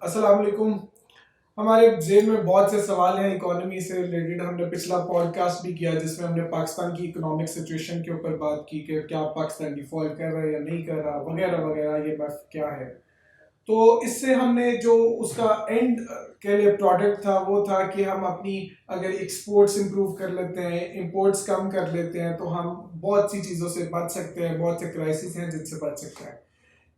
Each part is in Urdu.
السلام علیکم. ہمارے ذہن میں بہت سے سوال ہیں اکانومی سے ریلیٹڈ. ہم نے پچھلا پوڈ کاسٹ بھی کیا جس میں ہم نے پاکستان کی اکنامک سچویشن کے اوپر بات کی کہ کیا پاکستان ڈیفالٹ کر رہا ہے یا نہیں کر رہا وغیرہ وغیرہ، یہ بس کیا ہے. تو اس سے ہم نے جو اس کا اینڈ کے لیے پروڈکٹ تھا وہ تھا کہ ہم اپنی اگر ایکسپورٹس امپروو کر لیتے ہیں، امپورٹس کم کر لیتے ہیں، تو ہم بہت سی چیزوں سے بچ سکتے ہیں، بہت سے کرائسس ہیں جن سے بچ سکتے ہیں.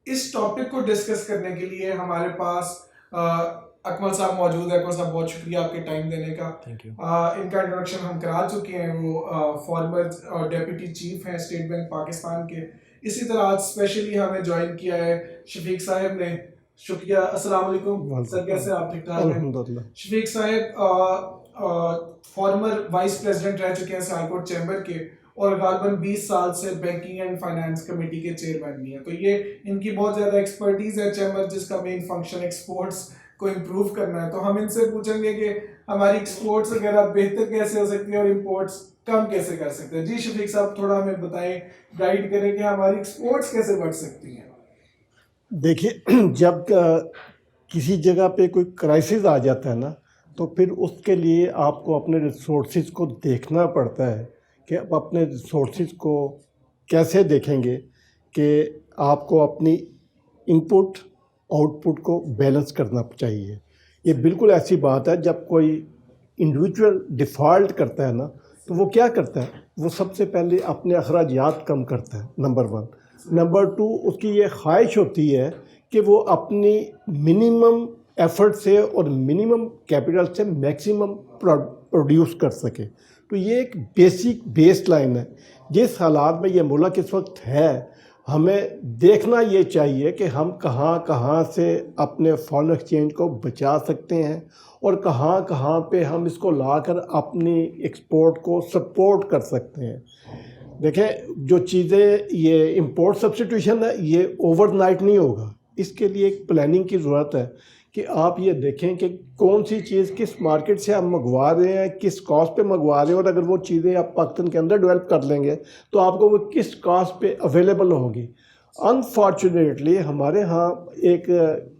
اس ٹاپک کو ڈسکس کرنے کے لیے ہمارے پاس اکمل صاحب موجود ہے. اکمل صاحب بہت شکریہ آپ کے ٹائم دینے کا. ان کا انٹروڈکشن ہم کرا چکے ہیں. وہ فارمر ڈیپٹی چیف ہیں اسٹیٹ بینک پاکستان کے. اسی طرح آج اسپیشلی ہمیں جوائن کیا ہے شفیق صاحب نے. شکریہ. السلام علیکم سر، کیسے آپ؟ ٹھیک ٹھاک ہیں الحمدللہ. شفیق صاحب فارمر وائس پریزیڈنٹ رہ چکے ہیں سیال کوٹ چیمبر کے، اور غالباً 20 سال سے بینکنگ اینڈ فائنانس کمیٹی کے چیئرمین بھی ہیں. تو یہ ان کی بہت زیادہ ایکسپرٹیز ہے چیمبر جس کا مین فنکشن ایکسپورٹس کو امپروو کرنا ہے. تو ہم ان سے پوچھیں گے کہ ہماری ایکسپورٹس وغیرہ بہتر کیسے ہو سکتی ہیں اور امپورٹس کم کیسے کر سکتے ہیں. جی شفیق صاحب تھوڑا ہمیں بتائیں، گائیڈ کریں کہ ہماری ایکسپورٹس کیسے بڑھ سکتی ہیں. دیکھیے، جب کسی جگہ پہ کوئی کرائسس آ جاتا ہے نا، تو پھر اس کے لیے آپ کو اپنے ریسورسز کو دیکھنا پڑتا ہے کہ آپ اپنے ریسورسز کو کیسے دیکھیں گے کہ آپ کو اپنی ان پٹ آؤٹ پٹ کو بیلنس کرنا چاہیے. یہ بالکل ایسی بات ہے. جب کوئی انڈیویجول ڈیفالٹ کرتا ہے نا، تو وہ کیا کرتا ہے؟ وہ سب سے پہلے اپنے اخراجات کم کرتا ہے، نمبر 1. نمبر 2، اس کی یہ خواہش ہوتی ہے کہ وہ اپنی منیمم ایفرٹ سے اور منیمم کیپٹل سے میکسیمم پروڈیوس کر سکے. تو یہ ایک بیس لائن ہے. جس حالات میں یہ ملک اس وقت ہے، ہمیں دیکھنا یہ چاہیے کہ ہم کہاں سے اپنے فارن ایکسچینج کو بچا سکتے ہیں اور کہاں پہ ہم اس کو لا کر اپنی ایکسپورٹ کو سپورٹ کر سکتے ہیں. دیکھیں، جو چیزیں یہ امپورٹ سبسٹیٹیوشن ہے، یہ اوور نائٹ نہیں ہوگا. اس کے لیے ایک پلاننگ کی ضرورت ہے کہ آپ یہ دیکھیں کہ کون سی چیز کس مارکیٹ سے آپ منگوا رہے ہیں، کس کاسٹ پہ منگوا رہے ہیں، اور اگر وہ چیزیں آپ پاکستان کے اندر ڈیولپ کر لیں گے تو آپ کو وہ کس کاسٹ پہ اویلیبل ہوں گی. انفارچونیٹلی ہمارے ہاں ایک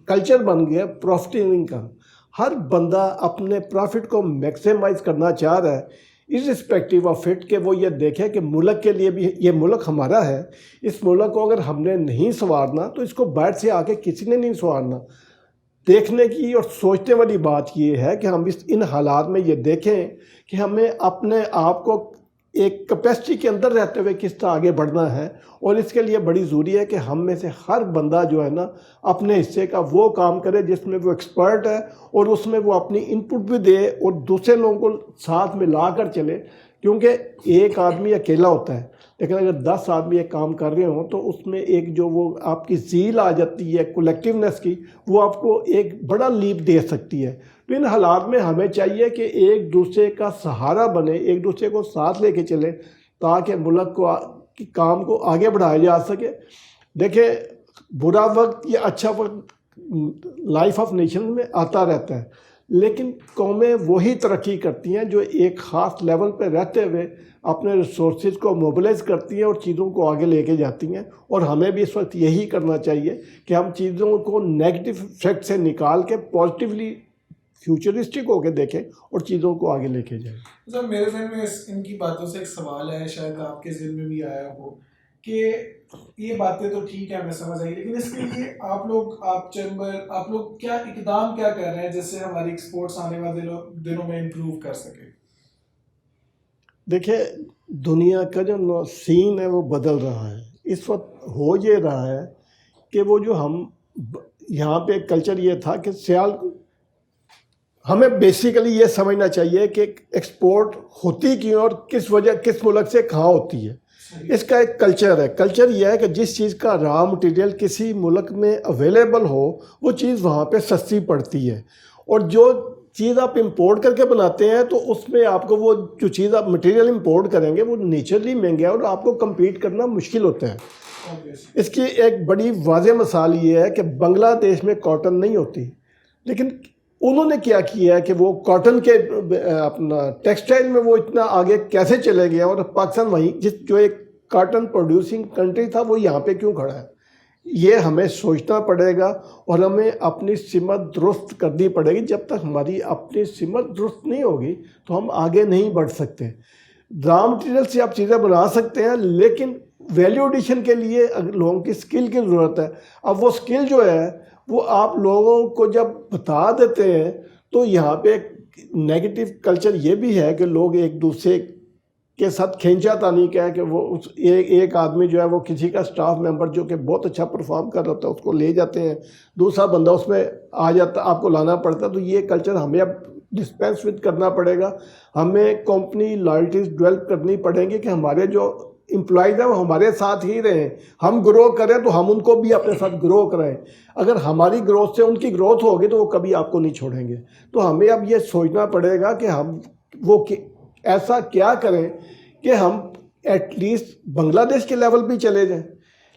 کلچر بن گیا پروفٹنگ کا. ہر بندہ اپنے پروفٹ کو میکسیمائز کرنا چاہ رہا ہے، irrespective آف اٹ کہ وہ یہ دیکھے کہ ملک کے لیے بھی یہ ملک ہمارا ہے. اس ملک کو اگر ہم نے نہیں سنوارنا تو اس کو باہر سے آ کے کسی نے نہیں سنوارنا. دیکھنے کی اور سوچنے والی بات یہ ہے کہ ہم ان حالات میں یہ دیکھیں کہ ہمیں اپنے آپ کو ایک کیپیسٹی کے اندر رہتے ہوئے کس طرح آگے بڑھنا ہے. اور اس کے لیے بڑی ضروری ہے کہ ہم میں سے ہر بندہ جو ہے نا اپنے حصے کا وہ کام کرے جس میں وہ ایکسپرٹ ہے، اور اس میں وہ اپنی ان پٹ بھی دے اور دوسرے لوگوں کو ساتھ میں لا کر چلے. کیونکہ ایک آدمی اکیلا ہوتا ہے، لیکن اگر 10 آدمی ایک کام کر رہے ہوں تو اس میں ایک جو وہ آپ کی زیل آ جاتی ہے کولیکٹیونیس کی، وہ آپ کو ایک بڑا لیپ دے سکتی ہے. تو ان حالات میں ہمیں چاہیے کہ ایک دوسرے کا سہارا بنے، ایک دوسرے کو ساتھ لے کے چلے تاکہ ملک کو کی کام کو آگے بڑھایا جا سکے. دیکھیں، برا وقت یا اچھا وقت لائف آف نیشن میں آتا رہتا ہے، لیکن قومیں وہی ترقی کرتی ہیں جو ایک خاص لیول پہ رہتے ہوئے اپنے ریسورسز کو موبلائز کرتی ہیں اور چیزوں کو آگے لے کے جاتی ہیں. اور ہمیں بھی اس وقت یہی کرنا چاہیے کہ ہم چیزوں کو نیگیٹو افیکٹ سے نکال کے پازیٹیولی فیوچرسٹک ہو کے دیکھیں اور چیزوں کو آگے لے کے جائیں. سر میرے ذہن میں ان کی باتوں سے ایک سوال ہے، شاید آپ کے ذہن میں بھی آیا ہو کہ یہ باتیں تو ٹھیک ہے، ہمیں سمجھ آئی، لیکن اس کے لیے آپ چیمبر آپ لوگ کیا اقدام کیا کر رہے ہیں جس سے ہماری ایکسپورٹس آنے والے دنوں میں امپروو کر سکے. دیکھیں، دنیا کا جو سین ہے وہ بدل رہا ہے. اس وقت ہو یہ رہا ہے کہ وہ جو ہم یہاں پہ کلچر یہ تھا کہ ہمیں بیسیکلی یہ سمجھنا چاہیے کہ ایکسپورٹ ہوتی کیوں اور کس وجہ کس ملک سے کہاں ہوتی ہے. اس کا ایک کلچر ہے. کلچر یہ ہے کہ جس چیز کا را مٹیریل کسی ملک میں اویلیبل ہو وہ چیز وہاں پہ سستی پڑتی ہے، اور جو چیز آپ امپورٹ کر کے بناتے ہیں تو اس میں آپ کو وہ جو چیز آپ مٹیریل امپورٹ کریں گے وہ نیچرلی مہنگا ہے اور آپ کو کمپیٹ کرنا مشکل ہوتا ہے. اس کی ایک بڑی واضح مثال یہ ہے کہ بنگلہ دیش میں کاٹن نہیں ہوتی، لیکن انہوں نے کیا ہے کہ وہ کاٹن کے اپنا ٹیکسٹائل میں وہ اتنا آگے کیسے چلے گیا، اور پاکستان وہیں جو ایک کاٹن پروڈیوسنگ کنٹری تھا وہ یہاں پہ کیوں کھڑا ہے. یہ ہمیں سوچنا پڑے گا اور ہمیں اپنی سمت درست کرنی پڑے گی. جب تک ہماری اپنی سمت درست نہیں ہوگی تو ہم آگے نہیں بڑھ سکتے. را مٹیریل سے آپ چیزیں بنا سکتے ہیں لیکن ویلیو ایڈیشن کے لیے لوگوں کی سکل کی ضرورت ہے. اب وہ سکل جو ہے وہ آپ لوگوں کو جب بتا دیتے ہیں تو یہاں پہ ایک نیگیٹو کلچر یہ بھی ہے کہ لوگ ایک دوسرے کے ساتھ کھینچا تانی کیا ہے کہ وہ ایک آدمی جو ہے وہ کسی کا سٹاف ممبر جو کہ بہت اچھا پرفارم کر رہا ہوتا ہے اس کو لے جاتے ہیں, دوسرا بندہ اس میں آ جاتا, آپ کو لانا پڑتا ہے. تو یہ کلچر ہمیں اب ڈسپینس وتھ کرنا پڑے گا. ہمیں کمپنی لائلٹیز ڈیولپ کرنی پڑیں گی کہ ہمارے جو امپلائیز ہیں وہ ہمارے ساتھ ہی رہیں. ہم گرو کریں تو ہم ان کو بھی اپنے ساتھ گرو کرائیں. اگر ہماری گروتھ سے ان کی گروتھ ہوگی تو وہ کبھی آپ کو نہیں چھوڑیں گے. تو ہمیں اب یہ سوچنا پڑے گا کہ ہم وہ ایسا کیا کریں کہ ہم ایٹ لیسٹ بنگلہ دیش کے لیول پہ چلے جائیں.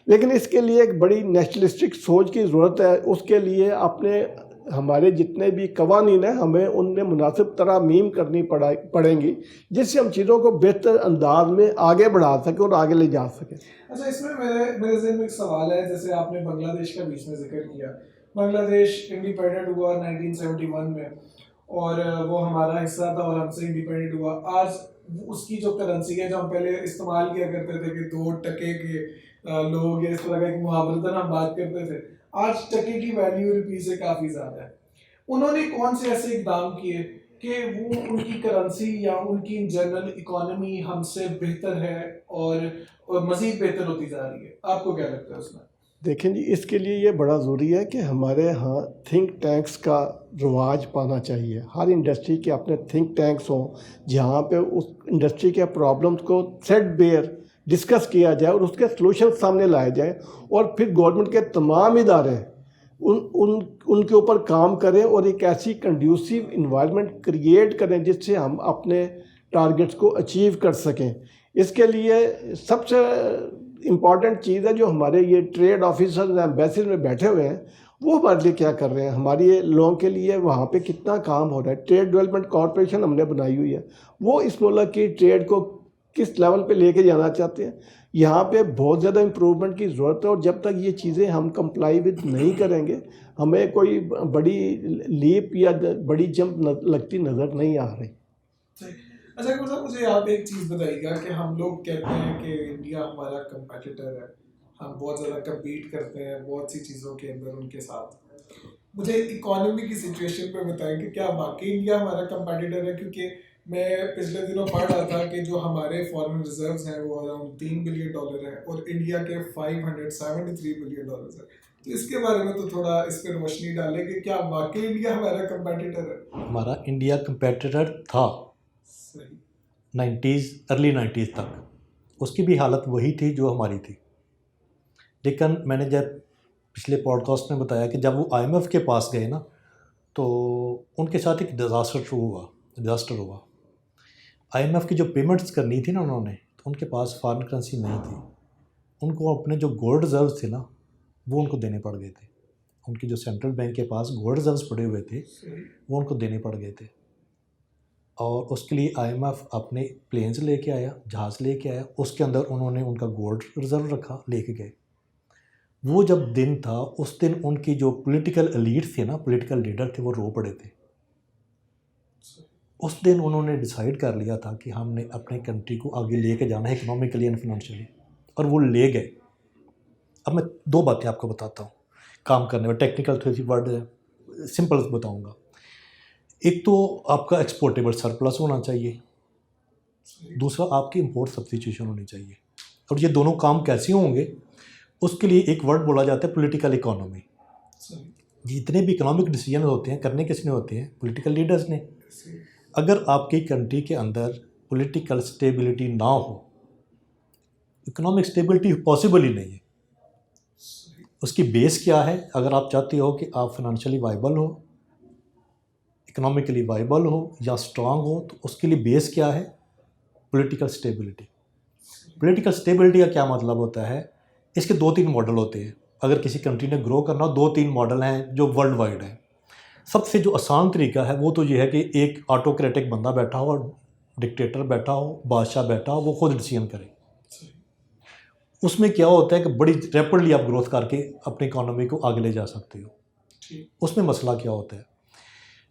لیکن اس کے لیے ایک بڑی نیشنلسٹک سوچ کی ضرورت ہے. اس کے لیے اپنے ہمارے جتنے بھی قوانین ہیں ہمیں ان میں مناسب ترامیم کرنی پڑیں گی جس سے ہم چیزوں کو بہتر انداز میں آگے بڑھا سکیں اور آگے لے جا سکیں. اچھا, اس میں میرے ذہن میں ایک سوال ہے. جیسے آپ نے بنگلہ دیش کا بیچ میں ذکر کیا, بنگلہ دیش انڈیپینڈنٹ ہوا 1971 میں اور وہ ہمارا حصہ تھا اور ہم سے انڈیپینڈنٹ ہوا. آج اس کی جو کرنسی ہے جو ہم پہلے استعمال کیا کرتے تھے کہ 2 ٹکے کے لوگ یا اس طرح کا ایک محاورتاً ہم بات کرتے تھے, آج ٹکے کی ویلیو روپی سے کافی زیادہ ہے. انہوں نے کون سے ایسے اقدام کیے کہ وہ ان کی کرنسی یا ان کی جنرل اکانومی ہم سے بہتر ہے اور مزید بہتر ہوتی جا رہی ہے؟ آپ کو کیا لگتا ہے اس میں؟ دیکھیں جی, اس کے لیے یہ بڑا ضروری ہے کہ ہمارے ہاں تھنک ٹینکس کا رواج پانا چاہیے. ہر انڈسٹری کے اپنے تھنک ٹینکس ہوں جہاں پہ اس انڈسٹری کے پرابلمس کو سیٹ بیئر ڈسکس کیا جائے اور اس کے سلوشن سامنے لائے جائیں اور پھر گورنمنٹ کے تمام ادارے ان کے اوپر کام کریں اور ایک ایسی کنڈیوسیو انوائرمنٹ کریٹ کریں جس سے ہم اپنے ٹارگٹس کو اچیو کر سکیں. اس کے لیے سب سے امپورٹنٹ چیز ہے جو ہمارے یہ ٹریڈ آفیسرز ایمبیسیز میں بیٹھے ہوئے ہیں وہ ہمارے لیے کیا کر رہے ہیں, ہماری لوگوں کے لیے وہاں پہ کتنا کام ہو رہا ہے. ٹریڈ ڈیولپمنٹ کارپوریشن ہم نے بنائی ہوئی ہے, وہ اس ملک کی ٹریڈ کو کس لیول پہ لے کے جانا چاہتے ہیں. یہاں پہ بہت زیادہ امپرومنٹ کی ضرورت ہے اور جب تک یہ چیزیں ہم کمپلائی ود نہیں کریں گے ہمیں کوئی بڑی لیپ یا بڑی جمپ لگتی نظر نہیں آ رہی. اچھا مطلب مجھے آپ ایک چیز بتائیے گا کہ ہم لوگ کہتے ہیں کہ انڈیا ہمارا کمپیٹیٹر ہے, ہم بہت زیادہ کمپیٹ کرتے ہیں بہت سی چیزوں کے اندر ان کے ساتھ. مجھے اکانومی کی سچویشن پہ بتائیں کہ کیا واقعی انڈیا ہمارا کمپیٹیٹر ہے؟ کیونکہ میں پچھلے دنوں پڑھ رہا تھا کہ جو ہمارے فارن ریزروز ہیں وہ اراؤنڈ $3 بلین ہیں اور انڈیا کے $573 بلین ہیں. تو اس کے بارے میں تو تھوڑا اس پہ روشنی ڈالیں کہ کیا واقعی انڈیا ہمارا کمپیٹیٹر ہے؟ ہمارا انڈیا کمپیٹیٹر تھا 90s ارلی 90s تک, اس کی بھی حالت وہی تھی جو ہماری تھی. لیکن میں نے جب پچھلے پوڈ کاسٹ میں بتایا کہ جب وہ IMF کے پاس گئے نا تو ان کے ساتھ ایک ڈیزاسٹر ہوا. IMF کی جو پیمنٹس کرنی تھی نا انہوں نے, تو ان کے پاس فارن کرنسی نہیں تھی. ان کو اپنے جو گولڈ ریزروز تھے نا وہ ان کو دینے پڑ گئے تھے. ان کی جو سینٹرل بینک کے پاس گولڈ ریزروز پڑے ہوئے تھے وہ ان کو دینے پڑ گئے تھے. اور اس کے لیے IMF اپنے پلینز لے کے آیا, جہاز لے کے آیا, اس کے اندر انہوں نے ان کا گولڈ ریزرو رکھا, لے کے گئے. وہ جب دن تھا اس دن ان کی جو پولیٹیکل ایلیٹ تھے نا, پولیٹیکل لیڈر تھے, وہ رو پڑے تھے. اس دن انہوں نے ڈیسائیڈ کر لیا تھا کہ ہم نے اپنے کنٹری کو آگے لے کے جانا ہے اکنامکلی اینڈ فائنینشلی, اور وہ لے گئے. اب میں 2 باتیں آپ کو بتاتا ہوں کام کرنے میں, ٹیکنیکل تھوڑی سی ورڈ سمپل بتاؤں گا. ایک تو آپ کا ایکسپورٹیبل سرپلس ہونا چاہیے, دوسرا آپ کی امپورٹ سبسٹیٹیوشن ہونی چاہیے. اور یہ دونوں کام کیسے ہوں گے اس کے لیے ایک ورڈ بولا جاتا ہے پولیٹیکل اکانومی. جتنے بھی اکنامک ڈیسیجن ہوتے ہیں کرنے کس نے ہوتے ہیں, پولیٹیکل لیڈرز نے. اگر آپ کی کنٹری کے اندر پولیٹیکل سٹیبلٹی نہ ہو, اکنامک سٹیبلٹی پاسبل ہی نہیں ہے. اس کی بیس کیا ہے؟ اگر آپ چاہتے ہو کہ آپ فائنینشلی وائبل ہو, اکنامکلی وائبل ہو یا اسٹرانگ ہو, تو اس کے لیے بیس کیا ہے؟ Political stability. پولیٹیکل سٹیبلٹی کا کیا مطلب ہوتا ہے؟ اس کے 2-3 ماڈل ہوتے ہیں. اگر کسی کنٹری نے گرو کرنا ہو 2-3 ماڈل ہیں جو ورلڈ وائڈ ہیں. سب سے جو آسان طریقہ ہے وہ تو یہ ہے کہ ایک آٹوکریٹک بندہ بیٹھا ہو, ڈکٹیٹر بیٹھا ہو, بادشاہ بیٹھا ہو, وہ خود ڈیسیژن کرے. اس میں کیا ہوتا ہے کہ بڑی ریپڈلی آپ گروتھ کر کے اپنی اکانومی کو آگے لے جا سکتے ہو. اس میں مسئلہ کیا ہوتا ہے،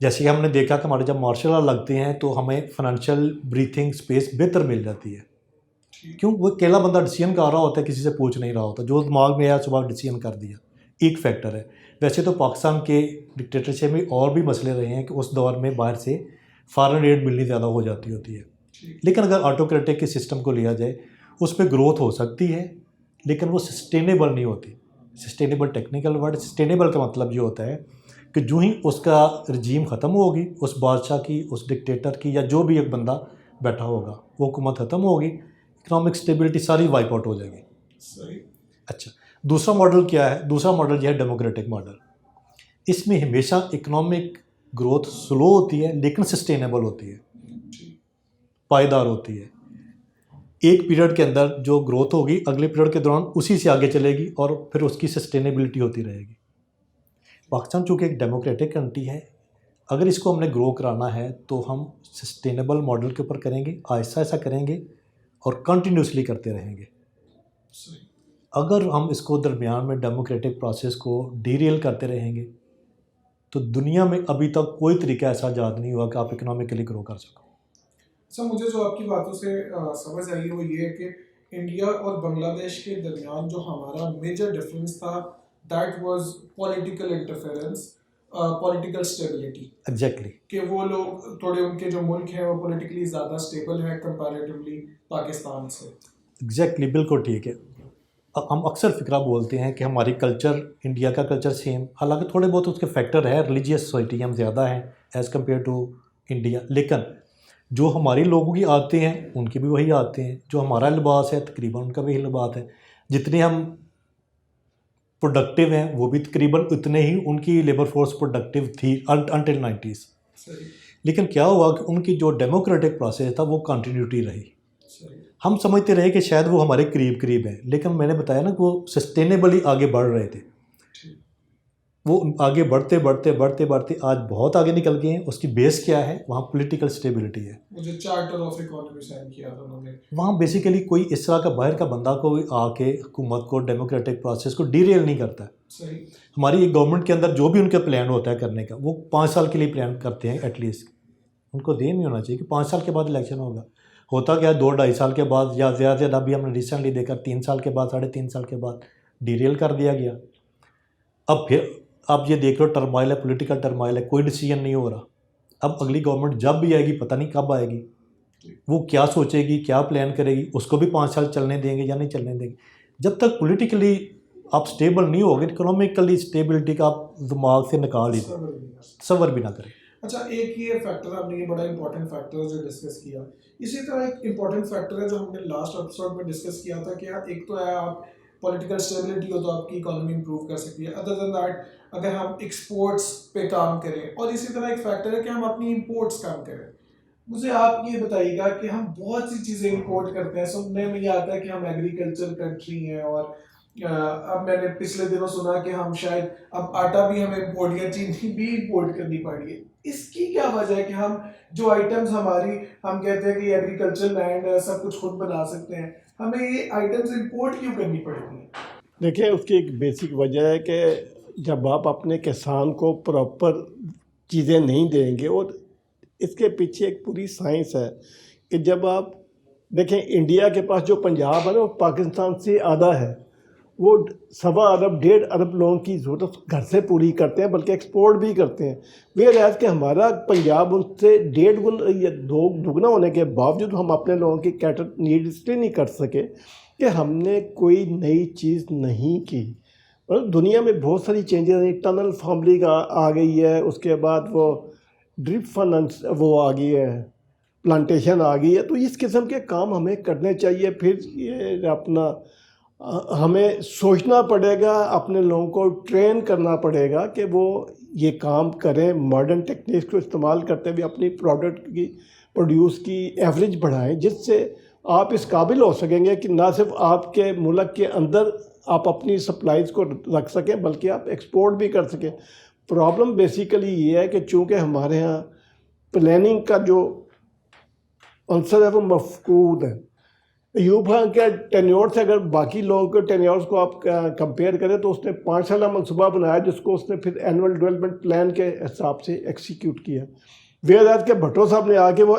جیسے کہ ہم نے دیکھا کہ ہمارے جب مارشل لا لگتے ہیں تو ہمیں فائنینشیل بریتھنگ سپیس بہتر مل جاتی ہے. کیوں؟ وہ اکیلا بندہ ڈیسیژن کر رہا ہوتا ہے، کسی سے پوچھ نہیں رہا ہوتا، جو دماغ میں آیا صبح ڈیسیژن کر دیا. ایک فیکٹر ہے. ویسے تو پاکستان کے ڈکٹیٹرشپ میں اور بھی مسئلے رہے ہیں کہ اس دور میں باہر سے فارن ایڈ ملنی زیادہ ہو جاتی ہوتی ہے. لیکن اگر آٹوکریٹک کے سسٹم کو لیا جائے اس میں گروتھ ہو سکتی ہے لیکن وہ سسٹینیبل نہیں ہوتی. سسٹینیبل ٹیکنیکل ورڈ، سسٹینیبل کا مطلب یہ ہوتا ہے کہ جو ہی اس کا رجیم ختم ہوگی، اس بادشاہ کی، اس ڈکٹیٹر کی، یا جو بھی ایک بندہ بیٹھا ہوگا، وہ حکومت ختم ہوگی، اکنامک سٹیبلٹی ساری وائپ آؤٹ ہو جائے گی. صحیح. اچھا، دوسرا ماڈل کیا ہے؟ دوسرا ماڈل یہ ہے ڈیموکریٹک ماڈل. اس میں ہمیشہ اکنامک گروتھ سلو ہوتی ہے لیکن سسٹینیبل ہوتی ہے، پائیدار ہوتی ہے. ایک پیریڈ کے اندر جو گروتھ ہوگی اگلے پیریڈ کے دوران اسی سے آگے چلے گی اور پھر اس کی سسٹینیبلٹی ہوتی رہے گی. پاکستان چونکہ ایک ڈیموکریٹک کنٹری ہے، اگر اس کو ہم نے گرو کرانا ہے تو ہم سسٹینیبل ماڈل کے اوپر کریں گے، آہستہ آہستہ کریں گے اور کنٹینیوسلی کرتے رہیں گے. اگر ہم اس کو درمیان میں ڈیموکریٹک پروسیس کو ڈیریل کرتے رہیں گے تو دنیا میں ابھی تک کوئی طریقہ ایسا ایجاد نہیں ہوا کہ آپ اکنامکلی گرو کر سکو. سر مجھے جو آپ کی باتوں سے سمجھ آئی وہ یہ ہے کہ انڈیا اور بنگلہ دیش کے درمیان جو ہمارا میجر ڈفرینس تھا that was political interference, political stability. Exactly. کہ وہ لوگ تھوڑے ان کے جو ملک ہیں وہ پولیٹیکلی زیادہ اسٹیبل ہے کمپیریٹیولی پاکستان سے. ایگزیکٹلی، بالکل ٹھیک ہے. ہم اکثر فکرہ بولتے ہیں کہ ہماری کلچر، انڈیا کا کلچر سیم، حالانکہ تھوڑے بہت اس کے فیکٹر ہے. ریلیجیس سوسائٹی ہم زیادہ ہیں ایز کمپیئر ٹو انڈیا، لیکن جو ہماری لوگوں کی عادتیں ہیں ان کی بھی وہی عادتیں ہیں. جو ہمارا لباس ہے تقریباً ان کا بھی لباس ہے. جتنے ہم پروڈکٹیو ہیں وہ بھی تقریباً اتنے ہی ان کی لیبر فورس پروڈکٹیو تھی انٹل 90s. لیکن کیا ہوا کہ ان کی جو ڈیموکریٹک پروسیس تھا وہ کنٹینیوٹی رہی. ہم سمجھتے رہے کہ شاید وہ ہمارے قریب قریب ہیں، لیکن میں نے بتایا نا کہ وہ سسٹینیبلی آگے بڑھ رہے تھے. وہ آگے بڑھتے بڑھتے بڑھتے بڑھتے آج بہت آگے نکل گئے ہیں. اس کی بیس کیا ہے؟ وہاں پولیٹیکل اسٹیبلٹی ہے. مجھے چارٹر آف اکانومی سائن کیا تھا انہوں نے. وہاں بیسیکلی کوئی اس طرح کا باہر کا بندہ کوئی آ کے حکومت کو، ڈیموکریٹک پروسیس کو ڈیریل نہیں کرتا. صحیح. ہماری ایک گورنمنٹ کے اندر جو بھی ان کا پلان ہوتا ہے کرنے کا، وہ 5 سال کے لیے پلان کرتے ہیں ایٹ لیسٹ. ان کو دیر نہیں ہونا چاہیے کہ 5 سال کے بعد الیکشن ہوگا. ہوتا کیا 2-2.5 سال کے بعد، یا زیادہ زیادہ ابھی ہم نے ریسنٹلی دیکھا 3 سال کے بعد، 3.5 سال کے بعد ڈیریل کر دیا گیا. اب پھر آپ یہ دیکھ لو ٹرمائل ہے، پولیٹیکل ٹرمائل ہے، کوئی ڈیسیژن نہیں ہو رہا. اب اگلی گورنمنٹ جب بھی آئے گی پتہ نہیں کب آئے گی، وہ کیا سوچے گی، کیا پلان کرے گی، اس کو بھی 5 سال چلنے دیں گے یا نہیں چلنے دیں گے. جب تک پولیٹیکلی آپ سٹیبل نہیں ہوگے، اکنامکلی سٹیبلٹی کا آپ دماغ سے نکال ہی تصور بھی نہ کریں. اچھا، ایک یہ فیکٹر آپ نے، یہ بڑا امپورٹنٹ فیکٹر ہے جو ڈسکس کیا. اسی طرح ایک امپورٹنٹ فیکٹر ہے جو ہم نے لاسٹ ایپیسوڈ میں ڈسکس کیا تھا کہ ایک تو ہے آپ پولیٹیکل اسٹیبلٹی ہو تو آپ کی اکانومی امپروو کر سکتی ہے. ادر دین دیٹ اگر ہم ایکسپورٹس پہ کام کریں، اور اسی طرح ایک فیکٹر ہے کہ ہم اپنی امپورٹس کام کریں. مجھے آپ یہ بتائیے گا کہ ہم بہت سی چیزیں امپورٹ کرتے ہیں. سننے میں یہ آتا ہے کہ ہم ایگریکلچر کنٹری ہیں، اور اب میں نے پچھلے دنوں سنا کہ ہم شاید اب آٹا بھی ہمیں امپورٹ یا چینی بھی امپورٹ کرنی پڑ رہی ہے. اس کی کیا وجہ ہے کہ ہم جو آئٹمز ہماری، ہم کہتے ہیں کہ ایگریکلچر لینڈ ہے، سب کچھ خود بنا سکتے ہیں، ہمیں یہ آئٹمز امپورٹ کیوں کرنی پڑتی ہیں؟ دیکھیں، اس کی ایک بیسک وجہ ہے کہ جب آپ اپنے کسان کو پراپر چیزیں نہیں دیں گے، اور اس کے پیچھے ایک پوری سائنس ہے کہ جب آپ دیکھیں انڈیا کے پاس جو پنجاب ہے نا، وہ پاکستان سے آدھا ہے. وہ 1.25 ارب 1.5 ارب لوگوں کی ضرورت گھر سے پوری کرتے ہیں، بلکہ ایکسپورٹ بھی کرتے ہیں. ویئر ایز کہ ہمارا پنجاب ان سے 1.5 گنا یا 2 دگنا ہونے کے باوجود ہم اپنے لوگوں کی کیٹر نیڈ اس لیے نہیں کر سکے کہ ہم نے کوئی نئی چیز نہیں کی. دنیا میں بہت ساری چینجز ہیں. ٹنل فارمنگ آ گئی ہے، اس کے بعد وہ ڈرپ فنس وہ آ گئی ہے، پلانٹیشن آ گئی ہے. تو اس قسم کے کام ہمیں کرنے چاہیے. پھر یہ اپنا ہمیں سوچنا پڑے گا، اپنے لوگوں کو ٹرین کرنا پڑے گا کہ وہ یہ کام کریں، ماڈرن ٹیکنیکس کو استعمال کرتے ہوئے اپنی پروڈکٹ کی پروڈیوس کی ایوریج بڑھائیں، جس سے آپ اس قابل ہو سکیں گے کہ نہ صرف آپ کے ملک کے اندر آپ اپنی سپلائز کو رکھ سکیں بلکہ آپ ایکسپورٹ بھی کر سکیں. پرابلم بیسیکلی یہ ہے کہ چونکہ ہمارے ہاں پلاننگ کا جو عنصر ہے وہ مفقود ہے. ایوب خان کے ٹینیور سے اگر باقی لوگوں کے ٹینیورس کو آپ کمپیئر کریں تو اس نے 5 سالہ منصوبہ بنایا جس کو اس نے پھر اینول ڈیولپمنٹ پلان کے حساب سے ایکسیکیوٹ کیا. ویئر کے بھٹو صاحب نے آ کے وہ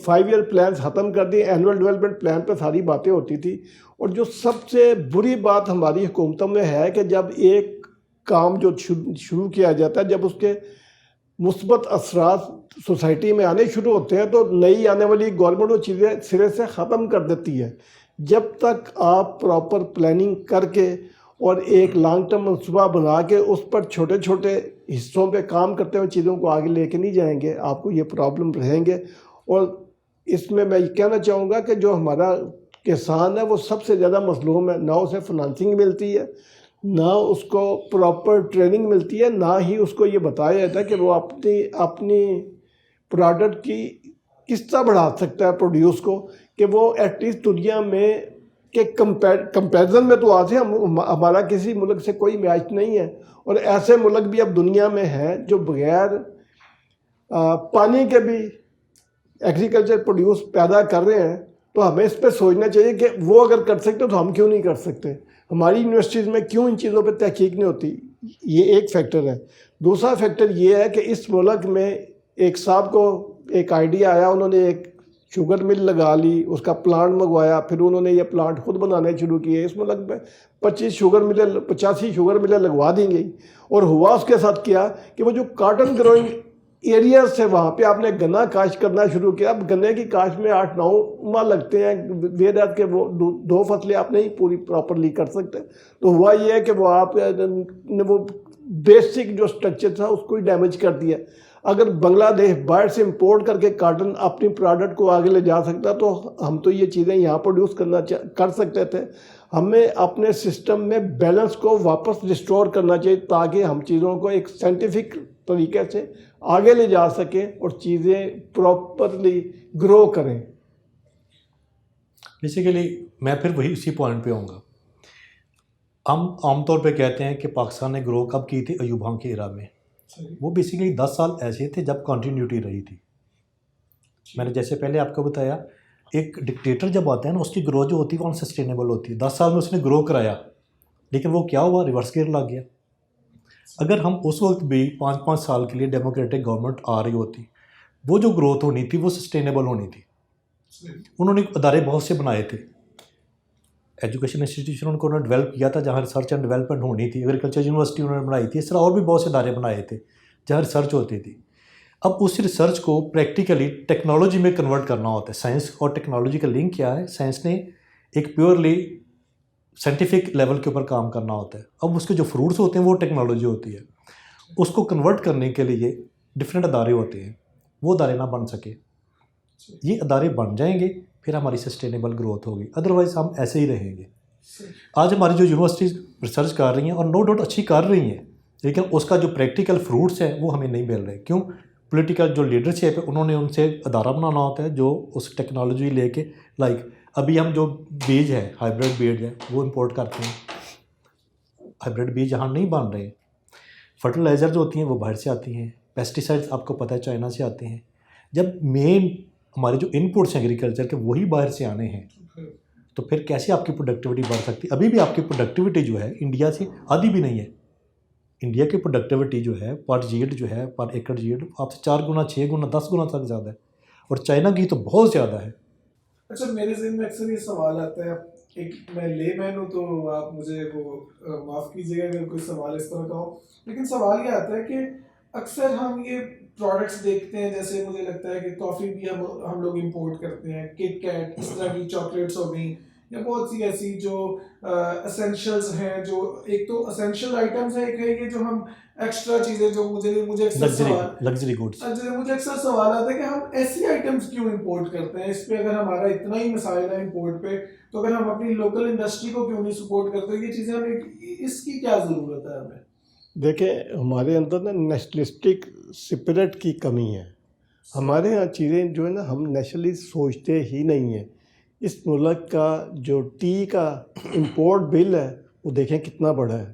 5 ایئر پلانس ختم کر دیے. اینول ڈیولپمنٹ پلان پہ ساری باتیں ہوتی تھی. اور جو سب سے بری بات ہماری حکومتوں میں ہے کہ جب ایک کام جو شروع کیا جاتا ہے جب اس کے مثبت اثرات سوسائٹی میں آنے شروع ہوتے ہیں تو نئی آنے والی گورنمنٹ وہ چیزیں سرے سے ختم کر دیتی ہے. جب تک آپ پراپر پلاننگ کر کے اور ایک لانگ ٹرم منصوبہ بنا کے اس پر چھوٹے چھوٹے حصوں پہ کام کرتے ہوئے چیزوں کو آگے لے کے نہیں جائیں گے آپ کو یہ پرابلم رہیں گے. اور اس میں یہ کہنا چاہوں گا کہ جو ہمارا کسان ہے وہ سب سے زیادہ مظلوم ہے. نہ اسے فنانسنگ ملتی ہے, نہ اس کو پراپر ٹریننگ ملتی ہے, نہ ہی اس کو یہ بتایا جاتا ہے کہ وہ اپنی پروڈکٹ کی کس طرح بڑھا سکتا ہے پروڈیوس کو, کہ وہ ایٹ لیسٹ دنیا میں کہ کمپیریزن میں تو آج ہمارا کسی ملک سے کوئی میچ نہیں ہے. اور ایسے ملک بھی اب دنیا میں ہیں جو بغیر پانی کے بھی ایگریکلچر پروڈیوس پیدا کر رہے ہیں. تو ہمیں اس پہ سوچنا چاہیے کہ وہ اگر کر سکتے تو ہم کیوں نہیں کر سکتے. ہماری یونیورسٹیز میں کیوں ان چیزوں پہ تحقیق نہیں ہوتی. یہ ایک فیکٹر ہے. دوسرا فیکٹر یہ ہے کہ اس ملک میں ایک صاحب کو ایک آئیڈیا آیا, انہوں نے ایک شوگر مل لگا لی, اس کا پلانٹ منگوایا, پھر انہوں نے یہ پلانٹ خود بنانے شروع کیے. اس ملک میں 85 شوگر ملیں لگوا دی گئی. اور ہوا اس کے ساتھ کیا کہ وہ جو کاٹن گروئنگ ایریاز سے وہاں پہ آپ نے گنا کاشت کرنا شروع کیا. اب گنے کی کاشت میں 8-9 ماہ لگتے ہیں, ویرات کے وہ 2 فصلیں آپ نہیں پوری پراپرلی کر سکتے. تو ہوا یہ ہے کہ وہ آپ نے وہ بیسک جو سٹرکچر تھا اس کو ہی ڈیمیج کر دیا. اگر بنگلہ دیش باہر سے امپورٹ کر کے کاٹن اپنی پروڈکٹ کو آگے لے جا سکتا تو ہم تو یہ چیزیں یہاں پروڈیوس کر سکتے تھے. ہمیں اپنے سسٹم میں بیلنس کو واپس ریسٹور کرنا چاہیے تاکہ ہم چیزوں کو ایک سائنٹیفک طریقے سے آگے لے جا سکیں اور چیزیں پراپرلی گرو کریں. بیسیکلی میں پھر وہی اسی پوائنٹ پہ آؤں گا. ہم عام طور پہ کہتے ہیں کہ پاکستان نے گرو کب کی تھی؟ ایوب خان کے ایرا میں. وہ بیسیکلی 10 سال ایسے تھے جب کنٹینیوٹی رہی تھی. میں نے جیسے پہلے آپ کو بتایا ایک ڈکٹیٹر جب آتا ہے نا اس کی گرو جو ہوتی ہے وہ انسسٹینیبل ہوتی ہے. 10 سال میں اس نے گرو کرایا لیکن وہ کیا ہوا؟ ریورس گیئر لگ گیا. اگر ہم اس وقت بھی 5 سال کے لیے ڈیموکریٹک گورنمنٹ آ رہی ہوتی, وہ جو گروتھ ہونی تھی وہ سسٹینیبل ہونی تھی. انہوں نے ادارے بہت سے بنائے تھے, ایجوکیشن انسٹیٹیوشن ان کو انہوں نے ڈیولپ کیا تھا جہاں ریسرچ اینڈ ڈیولپمنٹ ہونی تھی. ایگریکلچر یونیورسٹی انہوں نے بنائی تھی. اس طرح اور بھی بہت سے ادارے بنائے تھے جہاں ریسرچ ہوتی تھی. اب اس ریسرچ کو پریکٹیکلی ٹیکنالوجی میں کنورٹ کرنا ہوتا ہے. سائنس اور ٹیکنالوجی کا لنک کیا ہے؟ سائنس نے ایک پیورلی سائنٹیفک لیول کے اوپر کام کرنا ہوتا ہے. اب اس کے جو فروٹس ہوتے ہیں وہ ٹیکنالوجی ہوتی ہے. اس کو کنورٹ کرنے کے لیے ڈفرینٹ ادارے ہوتے ہیں. وہ ادارے نہ بن سکے, یہ ادارے بن جائیں گے پھر ہماری سسٹینیبل گروتھ ہوگی. ادروائز ہم ایسے ہی رہیں گے. آج ہماری جو یونیورسٹیز ریسرچ کر رہی ہیں اور نو ڈاؤٹ اچھی کر رہی ہیں لیکن اس کا جو پریکٹیکل فروٹس ہیں وہ ہمیں نہیں مل رہے. کیوں؟ پولیٹیکل جو لیڈرشپ ہے انہوں نے ان سے ادارہ بنانا ہوتا ہے جو اس ٹیکنالوجی لے کے ابھی ہم جو بیج ہے ہائیبریڈ بیج ہے وہ امپورٹ کرتے ہیں. ہائیبریڈ بیج یہاں نہیں بن رہے. فرٹیلائزر جو ہوتی ہیں وہ باہر سے آتی ہیں. پیسٹیسائڈس آپ کو پتہ ہے چائنا سے آتے ہیں. جب مین ہمارے جو ان پٹس ہیں ایگریکلچر کے وہی باہر سے آنے ہیں تو پھر کیسے آپ کی پروڈکٹیوٹی بڑھ سکتی؟ ابھی بھی آپ کی پروڈکٹیوٹی جو ہے انڈیا سے آدھی بھی نہیں ہے. انڈیا کی پروڈکٹیوٹی جو ہے پر جیڈ جو ہے پر ایکڑ جیڈ آپ سے 4 گنا 6 گنا 10 گنا تک زیادہ ہے اور چائنا کی تو بہت زیادہ ہے. اچھا میرے ذہن میں اکثر یہ سوال آتا ہے, ایک میں لے مین ہوں تو آپ مجھے وہ معاف کیجیے گا اگر کوئی سوال اس طرح کا ہو, لیکن سوال یہ آتا ہے کہ اکثر ہم یہ پروڈکٹس دیکھتے ہیں, جیسے مجھے لگتا ہے کہ کافی بھی ہم لوگ امپورٹ کرتے ہیں, کٹ کیٹ اس طرح کی چاکلیٹس ہو گئیں یا بہت سی ایسی جو اسینشلز ہیں, جو ایک تو اسینشل آئٹمس ہیں, ایک ہے کہ جو ہم ایکسٹرا چیزیں جو مجھے لگژری گوڈس مجھے اکثر سوال آتا ہے کہ ہم ایسی آئٹمس کیوں امپورٹ کرتے ہیں. اس پہ اگر ہمارا اتنا ہی مسائل ہے امپورٹ پہ تو اگر ہم اپنی لوکل انڈسٹری کو کیوں نہیں سپورٹ کرتے؟ یہ چیزیں ہمیں اس کی کیا ضرورت ہے ہمیں؟ دیکھیں ہمارے اندر نا نیشنلسٹک اسپرٹ کی کمی ہے. ہمارے ہاں چیزیں جو ہے نا ہم نیشنلی سوچتے ہی نہیں ہیں. اس ملک کا جو ٹی کا امپورٹ بل ہے وہ دیکھیں کتنا بڑا ہے.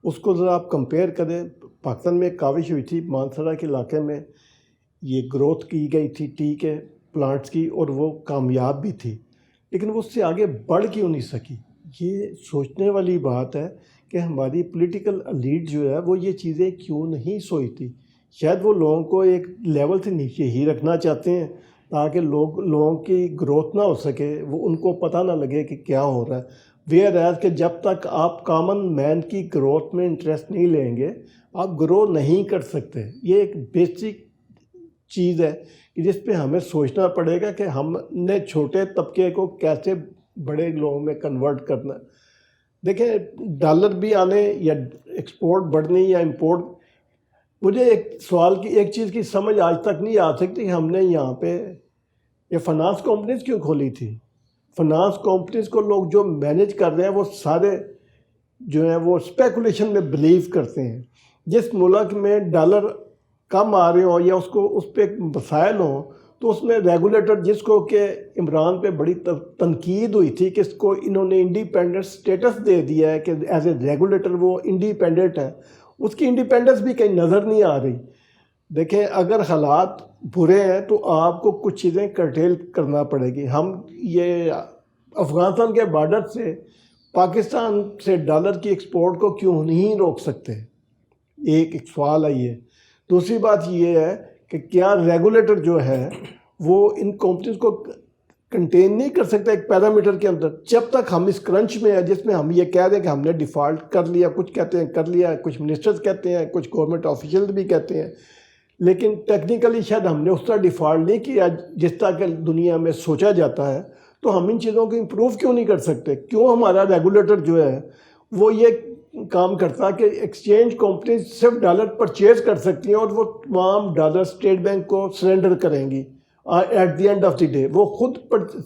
اس کو ذرا آپ کمپیئر کریں. پاکستان میں ایک کاوش ہوئی تھی مانسرا کے علاقے میں, یہ گروتھ کی گئی تھی ٹی کے پلانٹس کی اور وہ کامیاب بھی تھی. لیکن وہ اس سے آگے بڑھ کیوں نہیں سکی. یہ سوچنے والی بات ہے کہ ہماری پولیٹیکل لیڈ جو ہے وہ یہ چیزیں کیوں نہیں سوچتی. شاید وہ لوگوں کو ایک لیول سے نیچے ہی رکھنا چاہتے ہیں تاکہ لوگوں کی گروتھ نہ ہو سکے, وہ ان کو پتہ نہ لگے کہ کیا ہو رہا ہے. ویئر ایز کہ جب تک آپ کامن مین کی گروتھ میں انٹرسٹ نہیں لیں گے آپ گرو نہیں کر سکتے. یہ ایک بیسک چیز ہے کہ جس پہ ہمیں سوچنا پڑے گا کہ ہم نے چھوٹے طبقے کو کیسے بڑے لوگوں میں کنورٹ کرنا. دیکھیں ڈالر بھی آنے یا ایکسپورٹ بڑھنے یا امپورٹ, مجھے ایک سوال کی ایک چیز کی سمجھ آج تک نہیں آ سکتی کہ ہم نے یہاں پہ یہ فنانس کمپنیز کیوں کھولی تھی. فنانس کمپنیز کو لوگ جو مینیج کر رہے ہیں وہ سارے جو ہیں وہ اسپیکولیشن میں بلیو کرتے ہیں. جس ملک میں ڈالر کم آ رہے ہوں یا اس پہ مسائل ہوں تو اس میں ریگولیٹر, جس کو کہ عمران پہ بڑی تنقید ہوئی تھی کہ اس کو انہوں نے انڈیپینڈنٹ سٹیٹس دے دیا ہے کہ ایز اے ریگولیٹر وہ انڈیپینڈنٹ ہے, اس کی انڈیپینڈنس بھی کہیں نظر نہیں آ رہی. دیکھیں اگر حالات برے ہیں تو آپ کو کچھ چیزیں کرٹیل کرنا پڑے گی. ہم یہ افغانستان کے بارڈر سے پاکستان سے ڈالر کی ایکسپورٹ کو کیوں نہیں روک سکتے, ایک سوال ہے یہ. دوسری بات یہ ہے کہ کیا ریگولیٹر جو ہے وہ ان کمپنیز کو کنٹین نہیں کر سکتا ایک پیرامیٹر کے اندر. جب تک ہم اس کرنچ میں ہیں جس میں ہم یہ کہہ رہے ہیں کہ ہم نے ڈیفالٹ کر لیا, کچھ کہتے ہیں کر لیا, کچھ منسٹرز کہتے ہیں, کچھ گورنمنٹ آفیشیل بھی کہتے ہیں, لیکن ٹیکنیکلی شاید ہم نے اس طرح ڈیفالٹ نہیں کیا جس طرح کہ دنیا میں سوچا جاتا ہے. تو ہم ان چیزوں کو امپروو کیوں نہیں کر سکتے؟ کیوں ہمارا ریگولیٹر جو ہے وہ یہ کام کرتا کہ ایکسچینج کمپنیز صرف ڈالر پرچیز کر سکتی ہیں اور وہ تمام ڈالر اسٹیٹ بینک کو سرنڈر کریں گی at the end of the day, وہ خود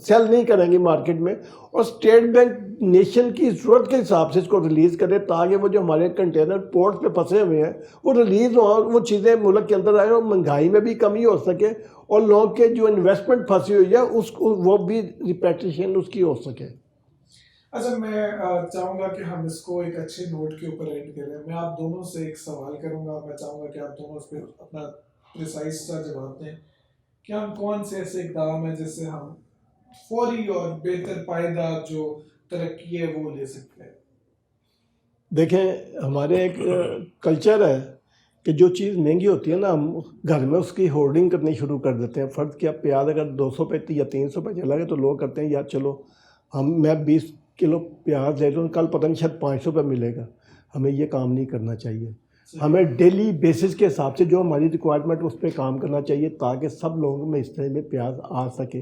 سیل نہیں کریں گی مارکیٹ میں, اور اسٹیٹ بینک نیشن کی ضرورت کے حساب سے اس کو ریلیز کرے تاکہ وہ جو ہمارے کنٹینر پورٹ پہ پھنسے ہوئے ہیں وہ ریلیز ہوں اور وہ چیزیں ملک کے اندر آئیں اور مہنگائی میں بھی کمی ہو سکے اور لوگوں کے جو انویسٹمنٹ پھنسی ہوئی ہے اس کو وہ بھی ریپیٹیشن اس کی ہو سکے. اچھا میں چاہوں گا کہ ہم اس کو ایک اچھے نوٹ کے اوپر اینڈ کریں. میں آپ دونوں سے ایک سوال کروں گا, میں چاہوں گا کہ آپ دونوں اس پہ اپنا پریسائز سا جواب دیں کہ ہم کون سے ایسے اقدام ہیں جس سے ہم فوری اور بہتر پائیدہ جو ترقی ہے وہ لے سکتے ہیں. دیکھیں ہمارے ایک کلچر ہے کہ جو چیز مہنگی ہوتی ہے نا ہم گھر میں اس کی ہولڈنگ کرنی شروع کر دیتے ہیں. فرض کیا پیاز اگر 200 پہ یا 300 پہ چلا گیا تو لوگ کرتے ہیں یار چلو میں 20 کلو پیاز لے لوں, کل پتہ نہیں شاید 500 پہ ملے گا. ہمیں یہ کام نہیں کرنا چاہیے. ہمیں ڈیلی بیسس کے حساب سے جو ہماری ریکوائرمنٹ اس پہ کام کرنا چاہیے تاکہ سب لوگوں میں اس طرح میں پیاز آ سکے.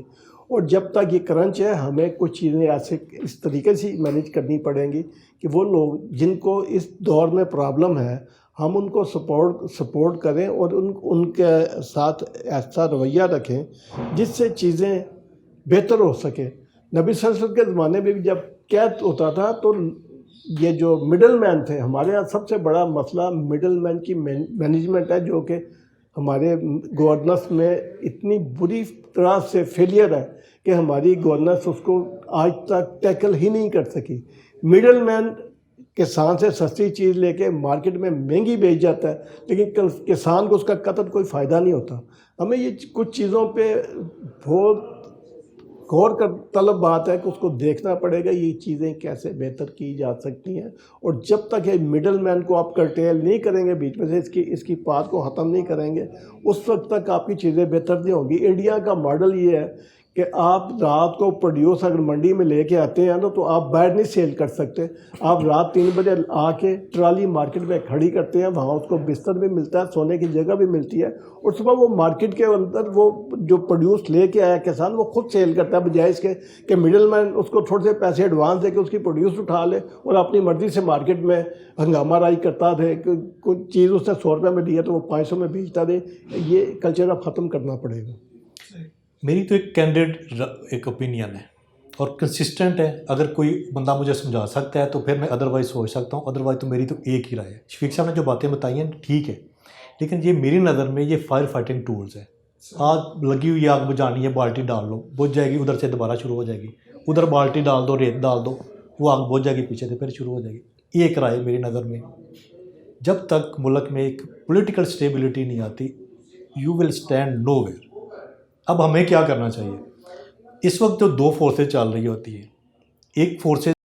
اور جب تک یہ کرنچ ہے ہمیں کچھ چیزیں ایسے اس طریقے سے مینیج کرنی پڑیں گی کہ وہ لوگ جن کو اس دور میں پرابلم ہے ہم ان کو سپورٹ کریں اور ان کے ساتھ ایسا رویہ رکھیں جس سے چیزیں بہتر ہو سکے. نبی صلی اللہ علیہ وسلم کے زمانے میں بھی جب قحط ہوتا تھا تو یہ جو مڈل مین تھے, ہمارے یہاں سب سے بڑا مسئلہ مڈل مین کی مینجمنٹ ہے جو کہ ہمارے گورننس میں اتنی بری طرح سے فیلئر ہے کہ ہماری گورننس اس کو آج تک ٹیکل ہی نہیں کر سکی. مڈل مین کسان سے سستی چیز لے کے مارکیٹ میں مہنگی بیچ جاتا ہے لیکن کسان کو اس کا قطعاً کوئی فائدہ نہیں ہوتا. ہمیں یہ کچھ چیزوں پہ بہت غور کر طلب بات ہے کہ اس کو دیکھنا پڑے گا یہ چیزیں کیسے بہتر کی جا سکتی ہیں. اور جب تک یہ مڈل مین کو آپ کرٹیل نہیں کریں گے, بیچ میں سے اس کی بات کو ختم نہیں کریں گے, اس وقت تک آپ کی چیزیں بہتر نہیں ہوں گی. انڈیا کا ماڈل یہ ہے کہ آپ رات کو پروڈیوس اگر منڈی میں لے کے آتے ہیں تو آپ باہر نہیں سیل کر سکتے. آپ رات 3 بجے آ کے ٹرالی مارکیٹ میں کھڑی کرتے ہیں, وہاں اس کو بستر بھی ملتا ہے, سونے کی جگہ بھی ملتی ہے, اور صبح وہ مارکیٹ کے اندر وہ جو پروڈیوس لے کے آیا کسان وہ خود سیل کرتا ہے بجائے اس کے کہ مڈل مین اس کو تھوڑے سے پیسے ایڈوانس دے کے اس کی پروڈیوس اٹھا لے اور اپنی مرضی سے مارکیٹ میں ہنگامہ رائی کرتا رہے کہ کوئی چیز اس نے 100 روپے میں دی ہے تو وہ 500 میں بیچتا رہے. یہ کلچر اب ختم کرنا پڑے گا. میری تو ایک کینڈیڈ ایک اوپینین ہے اور کنسسٹنٹ ہے. اگر کوئی بندہ مجھے سمجھا سکتا ہے تو پھر میں ادروائز سوچ سکتا ہوں, ادروائز تو میری تو ایک ہی رائے ہے. شفیق صاحب نے جو باتیں بتائی ہیں ٹھیک ہے, لیکن یہ میری نظر میں یہ فائر فائٹنگ ٹولز ہے. آگ لگی ہوئی آگ بجھانی ہے, بالٹی ڈال لو بجھ جائے گی, ادھر سے دوبارہ شروع ہو جائے گی, ادھر بالٹی ڈال دو, ریت ڈال دو, وہ آگ بجھ جائے گی, پیچھے سے پھر شروع ہو جائے گی. یہ ایک رائے میری نظر میں. جب تک ملک میں ایک پولیٹیکل اسٹیبلٹی نہیں آتی you will stand nowhere. اب ہمیں کیا کرنا چاہیے؟ اس وقت جو دو فورسز چل رہی ہوتی ہیں، ایک فورسز